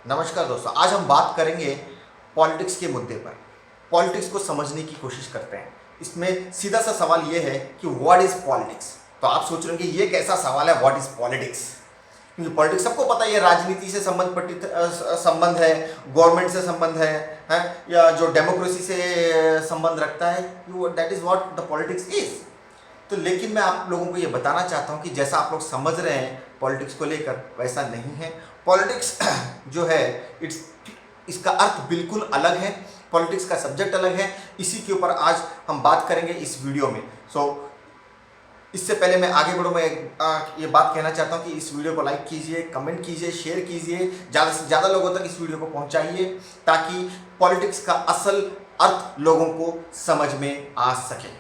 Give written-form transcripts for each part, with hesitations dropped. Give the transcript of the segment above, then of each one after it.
नमस्कार दोस्तों, आज हम बात करेंगे पॉलिटिक्स के मुद्दे पर। पॉलिटिक्स को समझने की कोशिश करते हैं। इसमें सीधा सा सवाल ये है कि व्हाट इज पॉलिटिक्स। तो आप सोच रहे हैं कि ये कैसा सवाल है, व्हाट इज पॉलिटिक्स। क्योंकि पॉलिटिक्स सबको पता है, ये राजनीति से संबंध है, गवर्नमेंट से संबंध है या जो डेमोक्रेसी से संबंध रखता है, that is what the politics is. तो लेकिन मैं आप लोगों को ये बताना चाहता हूँ कि जैसा आप लोग समझ रहे हैं पॉलिटिक्स को लेकर, वैसा नहीं है। पॉलिटिक्स जो है इसका अर्थ बिल्कुल अलग है, पॉलिटिक्स का सब्जेक्ट अलग है। इसी के ऊपर आज हम बात करेंगे इस वीडियो में। इससे पहले मैं आगे बढ़ूँ, मैं ये बात कहना चाहता हूँ कि इस वीडियो को लाइक कीजिए, कमेंट कीजिए, शेयर कीजिए, ज़्यादा से ज़्यादा लोगों तक इस वीडियो को पहुँचाइए ताकि पॉलिटिक्स का असल अर्थ लोगों को समझ में आ सके।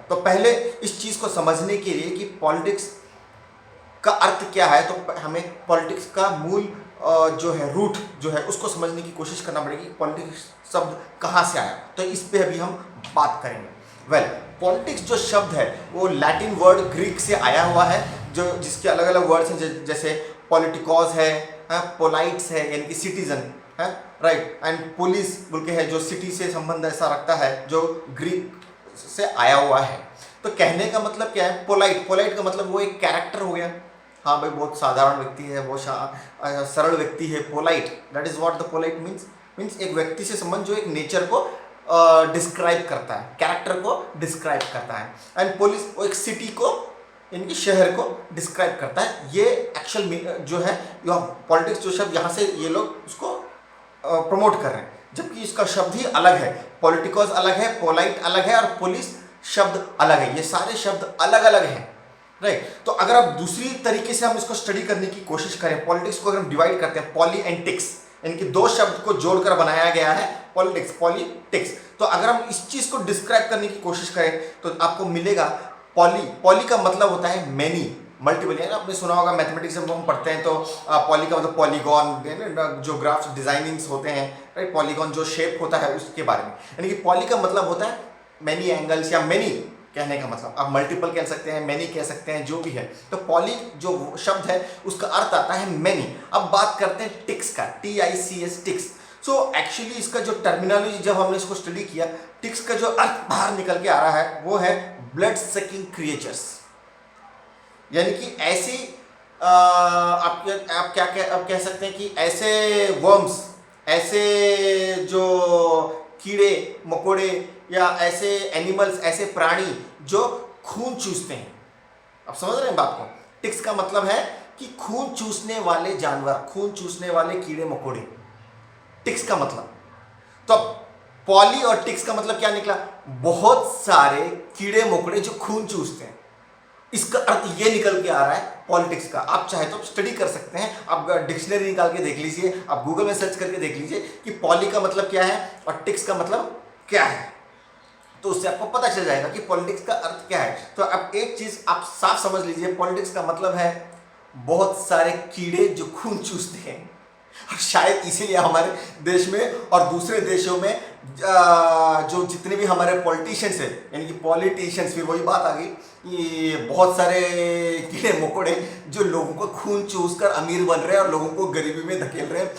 तो पहले इस चीज़ को समझने के लिए कि पॉलिटिक्स का अर्थ क्या है, तो हमें पॉलिटिक्स का मूल जो है रूट जो है उसको समझने की कोशिश करना पड़ेगी। पॉलिटिक्स शब्द कहाँ से आया, तो इस पे अभी हम बात करेंगे। पॉलिटिक्स जो शब्द है वो लैटिन वर्ड ग्रीक से आया हुआ है, जो जिसके अलग अलग वर्ड्स हैं, जैसे पॉलिटिकॉस है, पोलाइट्स है यानी कि सिटीजन है, राइट, एंड पुलिस बोल के है जो सिटी से संबंध ऐसा रखता है, जो ग्रीक से आया हुआ है। तो कहने का मतलब क्या है, पोलाइट का मतलब वो एक कैरेक्टर हो गया। हाँ भाई, बहुत साधारण व्यक्ति है, बहुत सरल व्यक्ति है, polite, that is what the polite means एक व्यक्ति से संबंध जो एक नेचर को डिस्क्राइब करता है, कैरेक्टर को डिस्क्राइब करता है। एंड पुलिस वो एक सिटी को, इनकी शहर को डिस्क्राइब करता है। ये एक्चुअल जो है पॉलिटिक्स जो शब्द यहाँ से ये लोग उसको प्रमोट कर रहे हैं, जबकि इसका शब्द ही अलग है। पॉलिटिकॉस अलग है, पोलाइट अलग है और पुलिस शब्द अलग है। ये सारे शब्द अलग अलग हैं, राइट। तो अगर आप दूसरी तरीके से हम इसको स्टडी करने की कोशिश करें, पॉलिटिक्स को अगर हम डिवाइड करते हैं, पॉली एंड टिक्स, इनके दो शब्द को जोड़कर बनाया गया है पॉलिटिक्स। तो अगर हम इस चीज को डिस्क्राइब करने की कोशिश करें तो आपको मिलेगा पॉली का मतलब होता है मैनी, मल्टीपल। यानी आपने सुना होगा मैथमेटिक्स में हम पढ़ते हैं तो पॉली का मतलब पॉलीगॉन, जो ग्राफ्स डिजाइनिंग्स होते हैं, राइट, पॉलीगॉन जो शेप होता है उसके बारे में। यानी कि पॉली का मतलब होता है मैनी एंगल्स, या मैनी कहने का मतलब आप मल्टीपल कह सकते हैं, मैनी कह सकते हैं, जो भी है। तो पॉली जो शब्द है उसका अर्थ आता है मैनी। अब बात करते हैं टिक्स का, TICS, टिक्स। सो एक्चुअली इसका जो टर्मिनोलॉजी जब हमने इसको स्टडी किया, टिक्स का जो अर्थ बाहर निकल के आ रहा है वो है ब्लड सकिंग क्रिएचर्स। यानी कि ऐसी आप कह सकते हैं कि ऐसे वर्म्स, ऐसे जो कीड़े मकोड़े या ऐसे एनिमल्स, ऐसे प्राणी जो खून चूसते हैं। आप समझ रहे हैं बात को। टिक्स का मतलब है कि खून चूसने वाले जानवर, खून चूसने वाले कीड़े मकोड़े, टिक्स का मतलब। तो पॉली और टिक्स का मतलब क्या निकला, बहुत सारे कीड़े मकोड़े जो खून चूसते हैं। इसका अर्थ ये निकल के आ रहा है पॉलिटिक्स का। आप चाहे तो स्टडी कर सकते हैं, आप डिक्शनरी निकाल के देख लीजिए, आप गूगल में सर्च करके देख लीजिए कि पॉली का मतलब क्या है और टिक्स का मतलब क्या है, तो उससे आपको पता चल जाएगा कि पॉलिटिक्स का अर्थ क्या है। तो अब एक चीज आप साफ समझ लीजिए, पॉलिटिक्स का मतलब है बहुत सारे कीड़े जो खून चूसते हैं। और शायद इसीलिए हमारे देश में और दूसरे देशों में जो जितने भी हमारे पॉलिटिशियंस हैं, यानी कि पॉलिटिशियंस, फिर वही बात आ गई कि बहुत सारे कीड़े मकोड़े जो लोगों को खून चूस कर अमीर बन रहे हैं और लोगों को गरीबी में धकेल रहे हैं,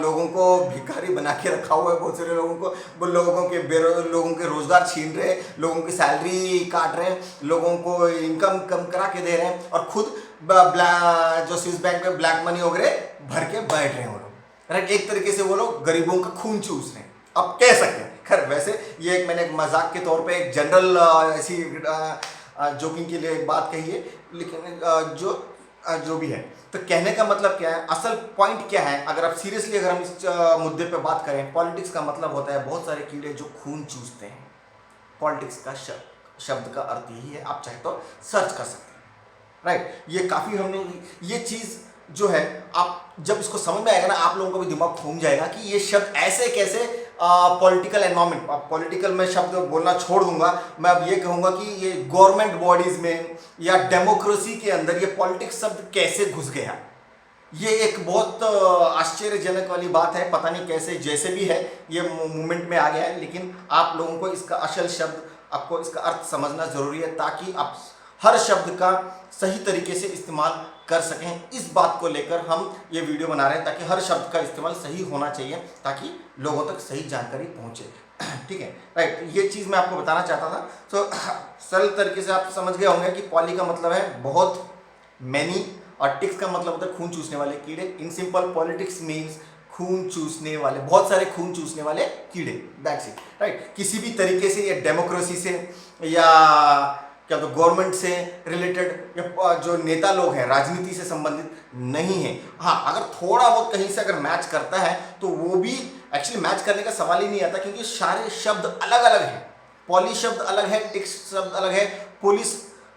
लोगों को भिखारी बना के रखा हुआ है। बहुत सारे लोगों को वो लोगों के रोजगार छीन रहे हैं, लोगों की सैलरी काट रहे हैं, लोगों को इनकम कम करा के दे रहे हैं और खुद जो स्विस बैंक में ब्लैक मनी वगैरह भर के बैठ रहे हैं वो लोग, राइट। एक तरीके से वो लोग गरीबों का खून चूस रहे हैं, अब कह सकते हैं। खैर वैसे ये मैंने एक मजाक के तौर पे एक जनरल ऐसी जोकिंग के लिए एक बात कही है, लेकिन जो भी है, तो कहने का मतलब क्या है, असल पॉइंट क्या है। अगर आप सीरियसली अगर हम इस मुद्दे पे बात करें, पॉलिटिक्स का मतलब होता है बहुत सारे कीड़े जो खून चूसते हैं। पॉलिटिक्स का शब्द का अर्थ यही है, आप चाहे तो सर्च कर सकते हैं, राइट। ये काफ़ी हमने ये चीज़ जो है, आप जब इसको समझ में आएगा ना, आप लोगों का भी दिमाग घूम जाएगा कि ये शब्द ऐसे कैसे पॉलिटिकल एनवायरमेंट। पॉलिटिकल में शब्द बोलना छोड़ दूंगा, मैं अब ये कहूँगा कि ये गवर्नमेंट बॉडीज में या डेमोक्रेसी के अंदर ये पॉलिटिक्स शब्द कैसे घुस गया। ये एक बहुत आश्चर्यजनक वाली बात है, पता नहीं कैसे, जैसे भी है ये मूवमेंट में आ गया है। लेकिन आप लोगों को इसका असल शब्द, आपको इसका अर्थ समझना जरूरी है ताकि आप हर शब्द का सही तरीके से इस्तेमाल कर सकें, इस बात को लेकर हम ये वीडियो बना रहे हैं, ताकि हर शब्द का इस्तेमाल सही होना चाहिए ताकि लोगों तक सही जानकारी पहुंचे। ठीक है, राइट, ये चीज़ मैं आपको बताना चाहता था। तो सरल तरीके से आप समझ गए होंगे कि पॉली का मतलब है बहुत, मैनी, और टिक्स का मतलब होता है खून चूसने वाले कीड़े। इन सिंपल पॉलिटिक्स मीन्स खून चूसने वाले, बहुत सारे खून चूसने वाले कीड़े, दैट्स इट, राइट। किसी भी तरीके से, या डेमोक्रेसी से, या क्या तो गवर्नमेंट से रिलेटेड, या जो नेता लोग हैं राजनीति से संबंधित नहीं है। हाँ, अगर थोड़ा बहुत कहीं से अगर मैच करता है तो वो भी, एक्चुअली मैच करने का सवाल ही नहीं आता, क्योंकि सारे शब्द अलग अलग हैं। पॉली शब्द अलग है, टिक्स शब्द अलग है, पुलिस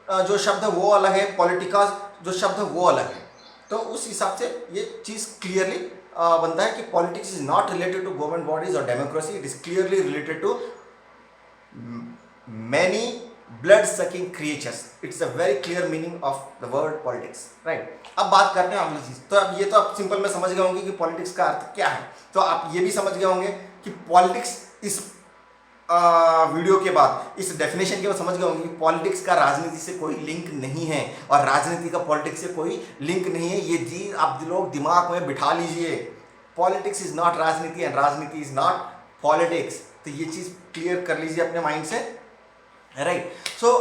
जो शब्द है वो अलग है, पॉलिटिका जो शब्द है वो अलग है। तो उस हिसाब से ये चीज़ क्लियरली बनता है कि politics is not related to government bodies और democracy, it is clearly related to many blood sucking creatures. It's a very clear meaning of the word politics, right. अब बात करते हैं अगली चीज। तो अब ये तो आप सिंपल में समझ गए होंगे कि पॉलिटिक्स का अर्थ क्या है। तो आप ये भी समझ गए होंगे कि पॉलिटिक्स, इस वीडियो के बाद, इस डेफिनेशन के बाद समझ गए होंगे कि पॉलिटिक्स का राजनीति से कोई लिंक नहीं है, और राजनीति का पॉलिटिक्स से कोई लिंक नहीं है। ये चीज आप लोग दिमाग में बिठा लीजिए। पॉलिटिक्स इज नॉट राजनीति एंड राजनीति इज नॉट पॉलिटिक्स। तो ये चीज क्लियर कर लीजिए अपने माइंड से, राइट। सो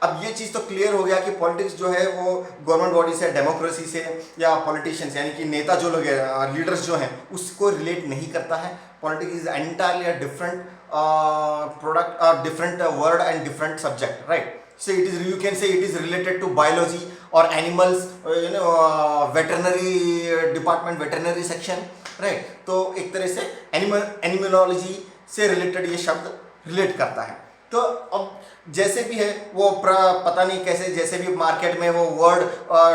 अब ये चीज़ तो क्लियर हो गया कि पॉलिटिक्स जो है वो गवर्नमेंट बॉडी से, डेमोक्रेसी से, या पॉलिटिशियंस यानी कि नेता जो लोग हैं, लीडर्स जो हैं, उसको रिलेट नहीं करता है। Politics is entirely a different product, different word and different subject, right. So it is, you can say it is related to biology or animals, veterinary department, veterinary section, right। तो एक तरह से एनिमोलॉजी से related ये शब्द relate करता है। तो अब जैसे भी है वो पता नहीं कैसे, जैसे भी मार्केट में वो वर्ड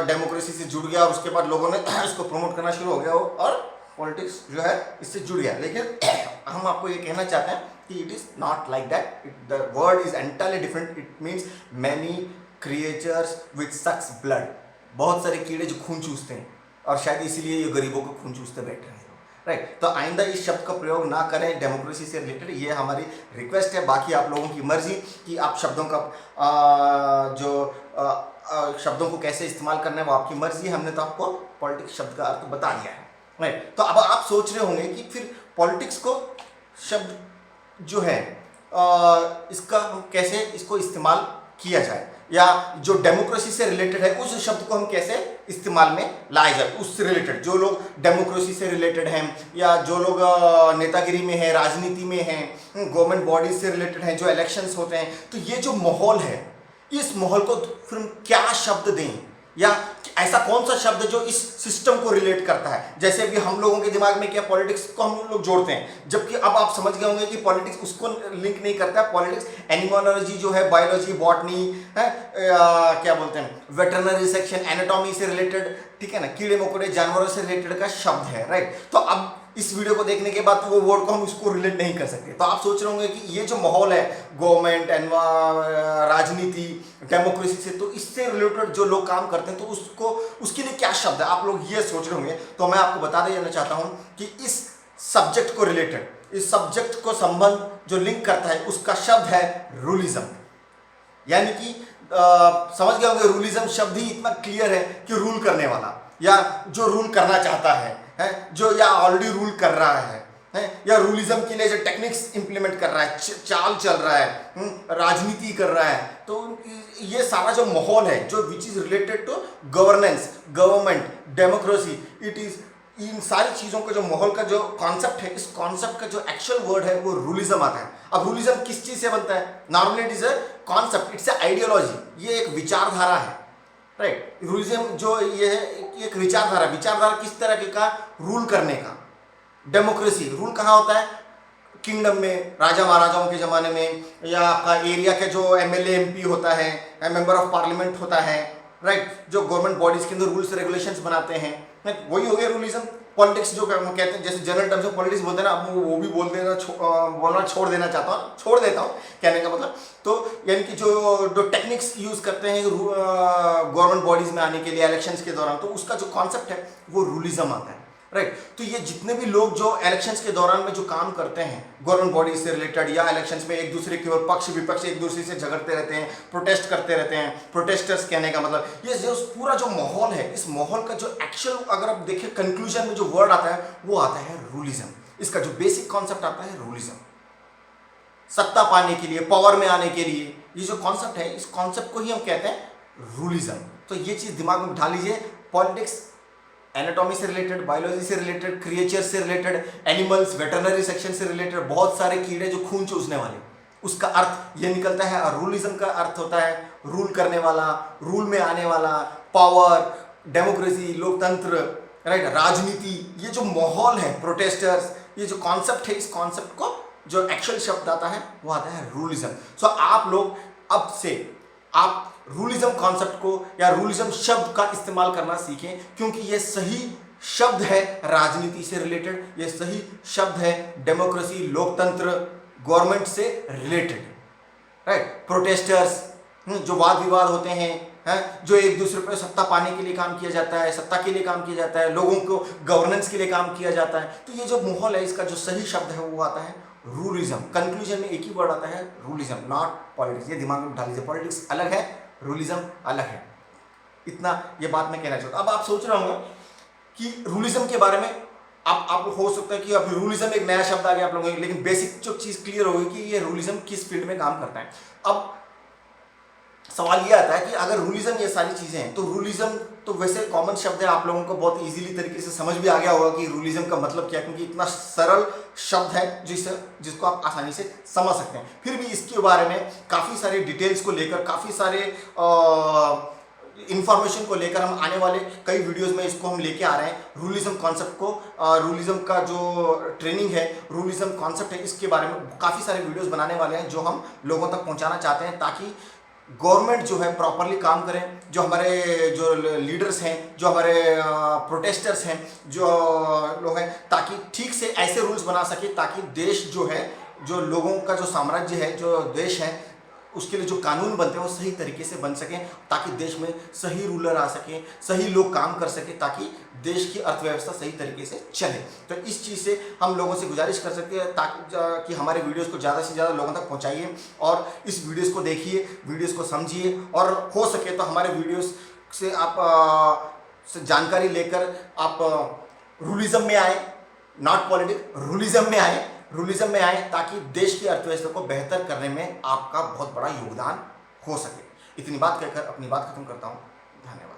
डेमोक्रेसी से जुड़ गया, और उसके बाद लोगों ने इसको प्रमोट करना शुरू हो गया और पॉलिटिक्स जो है इससे जुड़ गया। लेकिन हम आपको ये कहना चाहते हैं कि it is not like that, the word is entirely different. It means many creatures which sucks blood, बहुत सारे कीड़े जो खून चूसते हैं, और शायद इसीलिए ये गरीबों को खून चूसते बैठे हैं, राइट। तो आइंदा इस शब्द का प्रयोग ना करें डेमोक्रेसी से रिलेटेड, ये हमारी रिक्वेस्ट है। बाकी आप लोगों की मर्जी कि आप शब्दों का शब्दों को कैसे इस्तेमाल करना है वो आपकी मर्जी है। हमने तो आपको पॉलिटिक्स शब्द का अर्थ बता दिया है, राइट। तो अब आप सोच रहे होंगे कि फिर पॉलिटिक्स को शब्द जो है इसका हम कैसे इसको इस्तेमाल किया जाए, या जो डेमोक्रेसी से रिलेटेड है उस शब्द को हम कैसे इस्तेमाल में लाए जाए। उससे रिलेटेड जो लोग डेमोक्रेसी से रिलेटेड हैं, या जो लोग नेतागिरी में हैं, राजनीति में हैं, गवर्नमेंट बॉडीज से रिलेटेड हैं, जो इलेक्शंस होते हैं, तो ये जो माहौल है, इस माहौल को फिर हम क्या शब्द दें, या ऐसा कौन सा शब्द जो इस सिस्टम को रिलेट करता है। जैसे अभी हम लोगों के दिमाग में क्या, पॉलिटिक्स को हम लोग जोड़ते हैं, जबकि अब आप समझ गए होंगे कि पॉलिटिक्स उसको लिंक नहीं करता है। पॉलिटिक्स एनिमोलॉजी जो है, बायोलॉजी, बॉटनी है, क्या बोलते हैं, वेटरनरी सेक्शन, एनाटॉमी से रिलेटेड, ठीक है ना, कीड़े मकोड़े जानवरों से रिलेटेड का शब्द है, राइट। तो अब इस वीडियो को देखने के बाद वो वर्ड को हम इसको रिलेट नहीं कर सकते। तो आप सोच रहे होंगे कि ये जो माहौल है गवर्नमेंट, राजनीति, डेमोक्रेसी से, तो इससे रिलेटेड जो लोग काम करते हैं तो उसको, उसके लिए क्या शब्द है, आप लोग ये सोच रहे होंगे। तो मैं आपको बता देना चाहता हूं कि इस सब्जेक्ट को रिलेटेड, इस सब्जेक्ट को संबंध जो लिंक करता है उसका शब्द है रूलिज्म। यानी कि समझ गए होंगे, रूलिज्म शब्द ही इतना क्लियर है कि रूल करने वाला, या जो रूल करना चाहता है, जो या ऑलरेडी रूल कर रहा है, या रूलिज्म के लिए जो टेक्निक्स इंप्लीमेंट कर रहा है, चाल चल रहा है, राजनीति कर रहा है। तो ये सारा जो माहौल है, जो which is related to governance, government, democracy, it is, इन सारी चीज़ों का जो माहौल का जो कॉन्सेप्ट है, इस कॉन्सेप्ट का जो एक्चुअल वर्ड है वो रूलिज्म आता है। अब रूलिज्म किस चीज़ से बनता है? Normally it is a concept, it's a ideology, ये एक विचारधारा है, राइट। रूलिज्म जो ये है एक विचारधारा, विचारधारा किस तरह के का, रूल करने का। डेमोक्रेसी, रूल कहाँ होता है? किंगडम में, राजा महाराजाओं के ज़माने में, या आपका एरिया के जो एमएलए एमपी होता है, मेंबर ऑफ पार्लियामेंट होता है, राइट, जो गवर्नमेंट बॉडीज के अंदर रूल्स रेगुलेशंस बनाते हैं, वही हो गया रूलिज्म। पॉलिटिक्स जो कहते हैं, जैसे जनरल टर्म्स में पॉलिटिक्स बोलते हैं ना, अब वो भी बोलना छोड़ देता हूँ कहने का मतलब। तो यानी कि जो टेक्निक्स यूज़ करते हैं गवर्नमेंट बॉडीज में आने के लिए इलेक्शंस के दौरान, तो उसका जो कॉन्सेप्ट है वो रूलिज्म आता है, राइट। तो ये जितने भी लोग जो इलेक्शंस के दौरान में जो काम करते हैं गवर्नमेंट बॉडी से रिलेटेड या इलेक्शंस में एक दूसरे के और पक्ष विपक्ष एक दूसरे से झगड़ते रहते हैं, प्रोटेस्ट करते रहते हैं, प्रोटेस्टर्स कहने का मतलब ये जो पूरा जो माहौल है, इस माहौल का जो एक्चुअल अगर आप देखें कंक्लूजन में जो वर्ड आता है वो आता है रूलिज्म। इसका जो बेसिक कॉन्सेप्ट आता है रूलिज्म, सत्ता पाने के लिए, पावर में आने के लिए, ये जो कॉन्सेप्ट है इस कॉन्सेप्ट को ही हम कहते हैं रूलिज्म। तो ये चीज दिमाग में बिठा लीजिए। पॉलिटिक्स एनाटॉमी से रिलेटेड, बायोलॉजी से रिलेटेड, क्रिएचर से रिलेटेड, एनिमल्स, वेटरनरी सेक्शन से रिलेटेड बहुत सारे कीड़े जो खून चूसने वाले, उसका अर्थ ये निकलता है। और रूलिज्म का अर्थ होता है रूल करने वाला, रूल में आने वाला, पावर, डेमोक्रेसी, लोकतंत्र, राइट, राजनीति, ये जो माहौल है, प्रोटेस्टर्स, ये जो कॉन्सेप्ट है, इस कॉन्सेप्ट को जो एक्चुअल शब्द आता है वो आता है रूलिज्म। सो आप लोग अब से आप रूलिज्म कॉन्सेप्ट को या रूलिज्म शब्द का इस्तेमाल करना सीखें, क्योंकि ये सही शब्द है राजनीति से रिलेटेड, ये सही शब्द है डेमोक्रेसी, लोकतंत्र, गवर्नमेंट से रिलेटेड, राइट। प्रोटेस्टर्स जो वाद विवाद होते हैं, जो एक दूसरे पर सत्ता पाने के लिए काम किया जाता है, सत्ता के लिए काम किया जाता है, लोगों को गवर्नेंस के लिए काम किया जाता है। तो ये जो माहौल है इसका जो सही शब्द है वो आता है रूलिज्म। कंक्लूजन में एक ही वर्ड आता है रूलिज्म, नॉट पॉलिटिक्स। ये दिमाग में बिठा लीजिए, पॉलिटिक्स अलग है, रूलिज्म अलग है। इतना ये बात मैं कहना चाहता हूँ। अब आप सोच रहे होंगे कि रूलिज्म के बारे में आप हो सकता है कि अभी रूलिज्म एक नया शब्द आ गया आप लोगों को, लेकिन बेसिक जो चीज क्लियर होगी कि ये रूलिज्म किस फील्ड में काम करता है। अब सवाल ये आता है कि अगर रूलिज्म ये सारी चीजें हैं तो रूलिज्म तो वैसे कॉमन शब्द है, आप लोगों को बहुत इजीली तरीके से समझ भी आ गया होगा कि रूलिज्म का मतलब क्या है, क्योंकि इतना सरल शब्द है जिसको आप आसानी से समझ सकते हैं। फिर भी इसके बारे में काफ़ी सारे डिटेल्स को लेकर, काफ़ी सारे इंफॉर्मेशन को लेकर हम आने वाले कई वीडियोस में इसको हम लेके आ रहे हैं। रूलिज्म कॉन्सेप्ट को, रूलिज्म का जो ट्रेनिंग है, रूलिज्म कॉन्सेप्ट है, इसके बारे में काफ़ी सारे वीडियोस बनाने वाले हैं जो हम लोगों तक पहुंचाना चाहते हैं, ताकि गवर्नमेंट जो है प्रॉपरली काम करें, जो हमारे जो लीडर्स हैं, जो हमारे प्रोटेस्टर्स हैं, जो लोग हैं, ताकि ठीक से ऐसे रूल्स बना सके ताकि देश जो है, जो लोगों का जो साम्राज्य है, जो देश है, उसके लिए जो कानून बनते हैं वो सही तरीके से बन सकें, ताकि देश में सही रूलर आ सके, सही लोग काम कर सके, ताकि देश की अर्थव्यवस्था सही तरीके से चले। तो इस चीज़ से हम लोगों से गुजारिश कर सकते हैं ताकि कि हमारे वीडियोस को ज़्यादा से ज़्यादा लोगों तक पहुंचाइए और इस वीडियोस को देखिए, वीडियोस को समझिए, और हो सके तो हमारे वीडियोस से आप जानकारी लेकर आप रूलिज्म में आए, नॉट पॉलिटिक्स, रूलिज्म में आए ताकि देश की अर्थव्यवस्था को बेहतर करने में आपका बहुत बड़ा योगदान हो सके। इतनी बात कहकर अपनी बात खत्म करता हूँ। धन्यवाद।